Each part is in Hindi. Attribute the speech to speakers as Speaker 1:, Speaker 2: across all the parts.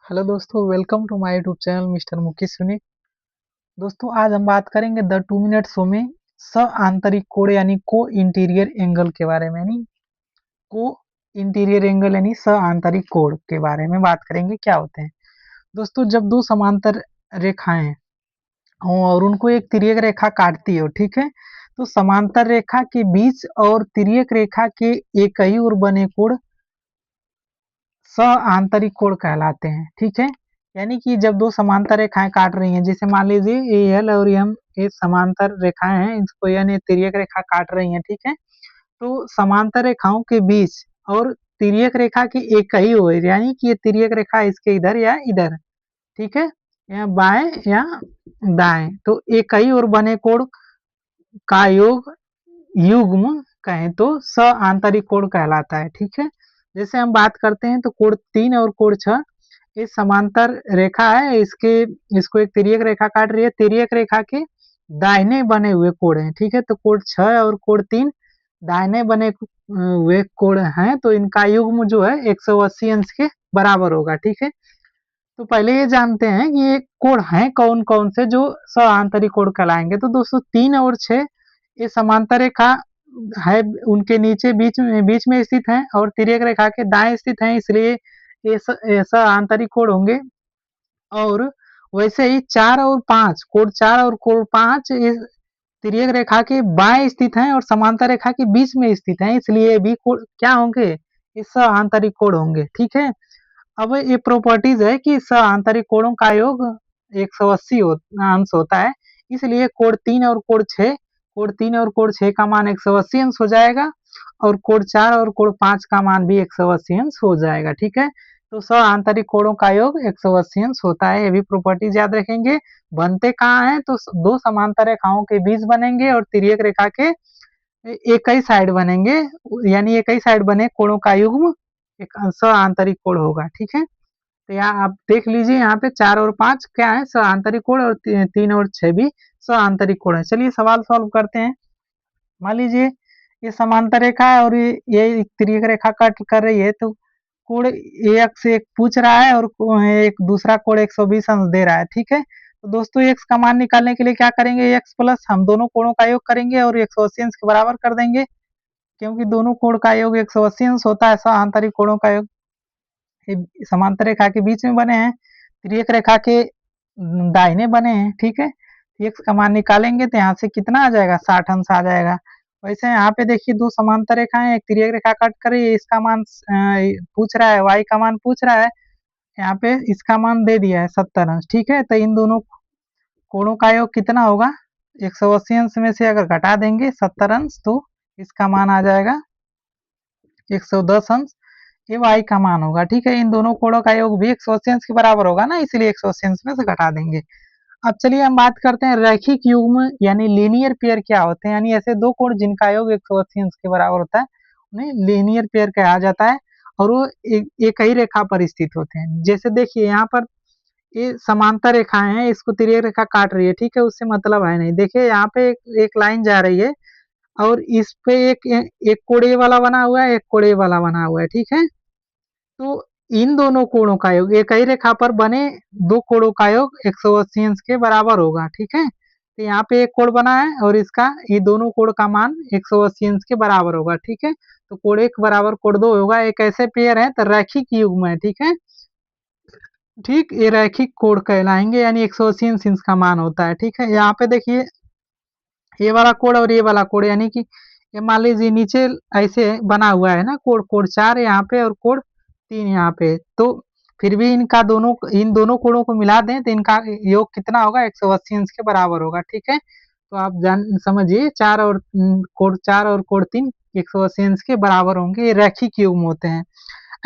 Speaker 1: हेलो दोस्तों, welcome to my YouTube channel mister Mukesh Sunil. दोस्तों, आज हम बात करेंगे द 2 मिनट शो में आंतरिक कोण यानी को इंटीरियर एंगल के बारे में। यानी को इंटीरियर एंगल यानी आंतरिक कोण के बारे में बात करेंगे, क्या होते हैं। दोस्तों, जब दो समांतर रेखाएं हों और उनको एक तिर्यक रेखा काटती हो, ठीक है, तो समांतर रेखा के बीच और तिर्यक रेखा के एक ही ओर बने कोण आंतरिक कोण कहलाते हैं, ठीक है। यानी कि जब दो समांतर रेखाएं काट रही हैं, जैसे मान लीजिए ये एल और एम, ये समांतर रेखाएं हैं, इसको यानी तिर्यक रेखा काट रही हैं, ठीक है। तो समांतर रेखाओं के बीच और तिर्यक रेखा की एक ही ओर, यानी कि ये तिर्यक रेखा इसके इधर या इधर, ठीक है, या बाएं या दाएं, तो एक ही ओर बने कोण का योग युग्म कहें तो आंतरिक कोण कहलाता है, ठीक है। जैसे हम बात करते हैं तो कोण 3 और कोण 6, ये समांतर रेखा है, इसको एक तिर्यक रेखा काट रही है, तिर्यक रेखा के दाहिने बने हुए कोण हैं, ठीक है। तो कोण 6 और कोण 3 दाहिने बने हुए कोण हैं, तो इनका युग्म जो है 180 अंश के बराबर होगा, ठीक है। तो पहले ये जानते हैं कि ये कोण हैं कौन कौन से जो आंतरिक कोण कहलाएंगे। तो दोस्तों, 3 और 6 ये समांतर रेखा है, उनके नीचे बीच में स्थित है और तिर्यक रेखा के दाएं स्थित है, इसलिए ये आंतरिक कोण होंगे। और वैसे ही 4 और 5, कोण 4 और कोण 5 इस तिर्यक रेखा के बाएं स्थित हैं और समांतर रेखा के बीच में स्थित हैं, इसलिए भी कोण क्या होंगे, इस आंतरिक कोण होंगे, ठीक है। अब ये प्रॉपर्टीज है कि आंतरिक कोणों का योग 180 अंश होता है, इसलिए कोण 3 और कोण 6 का मान 180 अंश हो जाएगा और कोण 4 और कोण 5 का मान भी 180 अंश हो जाएगा, ठीक है। तो आंतरिक कोणों का योग 180 अंश होता है, ये भी प्रॉपर्टीज याद रखेंगे। बनते कहाँ हैं, तो दो समांतर रेखाओं के बीच बनेंगे और तिर्यक रेखा के एक ही साइड बनेंगे, यानी एक ही साइड बने कोणों का युग्म एक आंतरिक कोण होगा, ठीक है। तो यहाँ आप देख लीजिए, यहाँ पे 4 और 5 क्या है, आंतरिक कोण, और 3 और 6 भी आंतरिक कोण है। चलिए सवाल सॉल्व करते हैं। मान लीजिए ये समांतर रेखा है और ये तिर्यक रेखा कट कर रही है, तो कोण एक से एक पूछ रहा है और एक दूसरा कोण 120 अंश दे रहा है, ठीक है। तो दोस्तों, एक्स का मान निकालने के लिए क्या करेंगे, एक्स प्लस हम दोनों कोणों का योग करेंगे और 180 अंश के बराबर कर देंगे, क्योंकि दोनों कोण का योग 180 अंश होता है, आंतरिक कोणों का योग। समांतर रेखा के बीच में बने हैं, तिर्यक रेखा के दाहिने बने हैं, ठीक है। एक्स का मान निकालेंगे तो यहाँ से कितना आ जाएगा, 60 अंश आ जाएगा। वैसे यहाँ पे देखिए दो समांतर रेखाएं, एक तिर्यक रेखा कट कर रही है, इसका मान पूछ रहा है, वाई का मान पूछ रहा है, यहाँ पे इसका मान दे दिया है 70 अंश, ठीक है। तो इन दोनों कोणों का योग कितना होगा, 180 अंश में से अगर घटा देंगे 70 अंश, तो इसका मान आ जाएगा 110 अंश, ये वाई का मान होगा, ठीक है। इन दोनों कोणों का योग भी 180 अंश के बराबर होगा ना, इसलिए 180 अंश में से घटा देंगे। अब चलिए हम बात करते हैं रैखिक युग्म यानी लीनियर पेयर क्या होते हैं। यानी ऐसे दो कोण जिनका योग 180 अंश के बराबर होता है, उन्हें लीनियर पेयर कहा जाता है और वो एक ही रेखा पर स्थित होते हैं। जैसे देखिए यहाँ पर ये समांतर रेखाएं हैं, इसको तिर्यक रेखा काट रही है, ठीक है, उससे मतलब है नहीं। देखिए यहाँ पे एक लाइन जा रही है और इस पे एक कोण ये वाला बना हुआ है, एक कोण ये वाला बना हुआ है, ठीक है। तो इन दोनों कोणों का योग, एक ही रेखा पर बने दो कोणों का योग 180 अंश के बराबर होगा, ठीक है। तो यहाँ पे एक कोण बना है और इसका ये दोनों कोण का मान 180 अंश के बराबर होगा, ठीक है। तो कोण एक बराबर कोण दो होगा, एक ऐसे पेयर है तो रैखिक युग्म है, ठीक है। ठीक, ये रैखिक कोण कहलाएंगे, यानी 180 अंश इसका मान होता है, ठीक है। यहाँ पे देखिए ये वाला कोण और ये वाला कोण, यानी कि ये मान लीजिए नीचे ऐसे बना हुआ है ना, कोण कोण 4 यहाँ पे और कोण 3 यहाँ पे, तो फिर भी इन दोनों कोणों को मिला दें तो इनका योग कितना होगा, 180 अंश के बराबर होगा, ठीक है। तो आप जान समझिए, 4 और कोण 4 और कोण 3 180 अंश के बराबर होंगे, ये रैखिक युग्म होते हैं।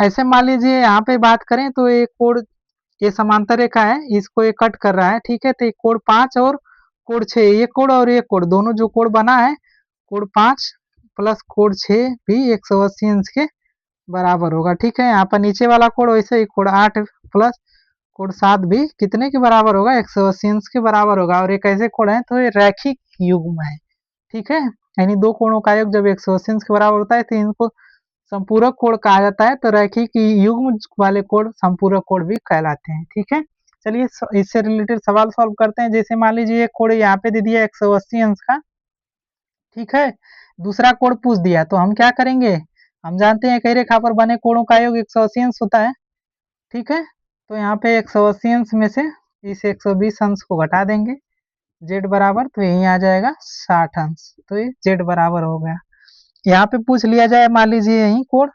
Speaker 1: ऐसे मान लीजिए यहाँ पे बात करें तो एक कोण, ये समांतर रेखा है, इसको ये कट कर रहा है, ठीक है। तो ये कोण 5 और कोण 6, ये कोण और ये कोण दोनों जो कोण बना है, कोण 5 प्लस कोण 6 भी 180 अंश के बराबर होगा, ठीक है। यहाँ पर नीचे वाला कोण वैसे ही कोण 8 प्लस कोण 7 भी कितने के बराबर होगा, 180 अंश के बराबर होगा। और ये कैसे कोण है, तो ये रैखिक युग्म है, ठीक है। यानी दो कोणों का योग जब 180 अंश के बराबर होता है तो इनको संपूरक कोण कहा जाता है, तो रैखिक युग्म वाले कोण संपूरक कोण भी कहलाते हैं। ठीक है, चलिए इससे रिलेटेड सवाल सॉल्व करते हैं। जैसे मान लीजिए एक कोण यहाँ पे दे दिया 180 अंश का, ठीक है, दूसरा कोण पूछ दिया, तो हम क्या करेंगे, हम जानते हैं कई रेखा पर बने कोणों का योग 180 अंश होता है। ठीक है, तो यहाँ पे 180 अंश में से इस 120 अंश को घटा देंगे, जेड बराबर, तो यही आ जाएगा 60 अंश, तो ये जेड बराबर हो गया। यहाँ पे पूछ लिया जाए मान लीजिए यही कोण,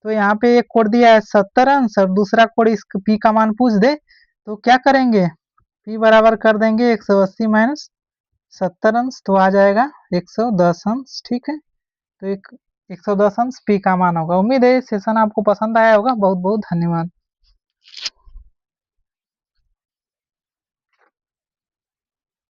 Speaker 1: तो यहाँ पे एक कोण दिया है 70 अंश और दूसरा कोण इस पी का मान पूछ दे, तो क्या करेंगे, पी बराबर कर देंगे 180 माइनस 70 अंश, तो आ जाएगा 110 अंश। ठीक है, तो 110 अंश पी का मान होगा। उम्मीद है सेशन आपको पसंद आया होगा। बहुत बहुत धन्यवाद।